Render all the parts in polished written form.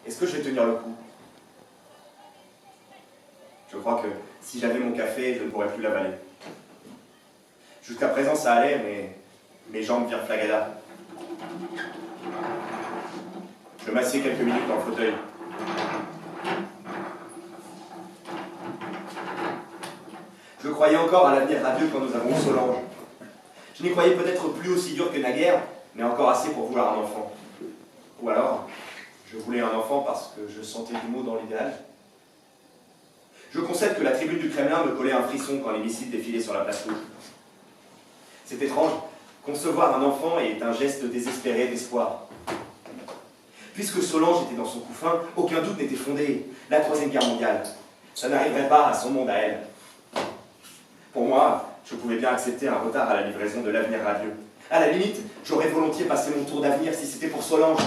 Est-ce que je vais tenir le coup? Je crois que si j'avais mon café, je ne pourrais plus l'avaler. Jusqu'à présent, ça allait, mais mes jambes virent flagada. Je m'assieds quelques minutes dans le fauteuil. Je croyais encore à l'avenir radieux quand nous avons eu Solange. Je n'y croyais peut-être plus aussi dur que naguère, mais encore assez pour vouloir un enfant. Ou alors, je voulais un enfant parce que je sentais du mot dans l'idéal. Je concède que la tribune du Kremlin me collait un frisson quand les missiles défilaient sur la place rouge. C'est étrange, concevoir un enfant est un geste désespéré d'espoir. Puisque Solange était dans son couffin, aucun doute n'était fondé. La Troisième Guerre mondiale, ça n'arriverait pas à son monde à elle. Pour moi, je pouvais bien accepter un retard à la livraison de l'avenir radieux. À la limite, j'aurais volontiers passé mon tour d'avenir si c'était pour Solange,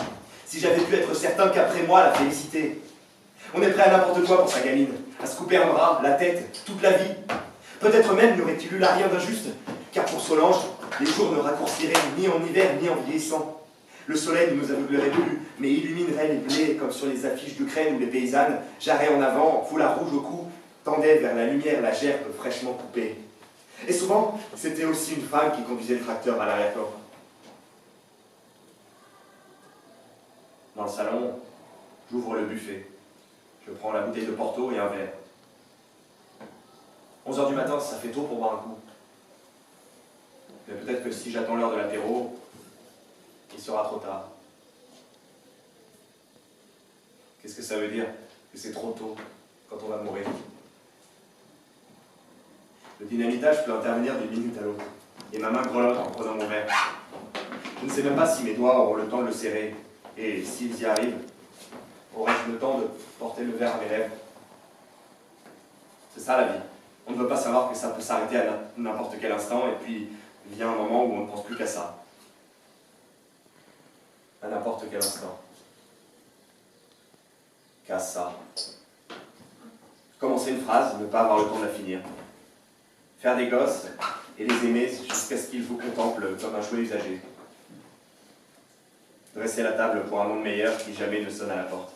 si j'avais pu être certain qu'après moi, la félicité. On est prêt à n'importe quoi pour sa gamine, à se couper un bras, la tête, toute la vie. Peut-être même n'aurait-il eu là rien d'injuste, car pour Solange, les jours ne raccourciraient ni en hiver ni en vieillissant. Le soleil ne nous aveuglerait plus, mais illuminerait les blés comme sur les affiches d'Ukraine où les paysannes, jarrets en avant, foulard rouge au cou, tendaient vers la lumière la gerbe fraîchement coupée. Et souvent, c'était aussi une femme qui conduisait le tracteur à l'arrière-plan. Dans le salon, j'ouvre le buffet. Je prends la bouteille de Porto et un verre. 11 h du matin, ça fait tôt pour boire un coup. Mais peut-être que si j'attends l'heure de l'apéro, il sera trop tard. Qu'est-ce que ça veut dire que c'est trop tôt quand on va mourir? Le dynamitage peut intervenir d'une minute à l'autre, et ma main grelotte en prenant mon verre. Je ne sais même pas si mes doigts auront le temps de le serrer, et s'ils y arrivent, aurai-je le temps de porter le verre à mes lèvres? C'est ça la vie. On ne veut pas savoir que ça peut s'arrêter à n'importe quel instant, et puis vient un moment où on ne pense plus qu'à ça. À n'importe quel instant. Qu'à ça. Commencer une phrase, ne pas avoir le temps de la finir. Faire des gosses et les aimer jusqu'à ce qu'ils vous contemplent comme un jouet usagé. Dresser la table pour un monde meilleur qui jamais ne sonne à la porte.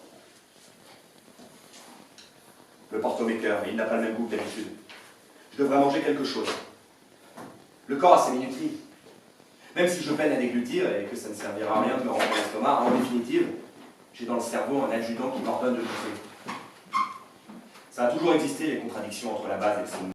Le porto-maker, il n'a pas le même goût que d'habitude. Je devrais manger quelque chose. Le corps a ses minuteries. Même si je peine à déglutir et que ça ne servira à rien de me remplir l'estomac, en définitive, j'ai dans le cerveau un adjudant qui m'ordonne de bouffer. Ça a toujours existé, les contradictions entre la base et le sommet.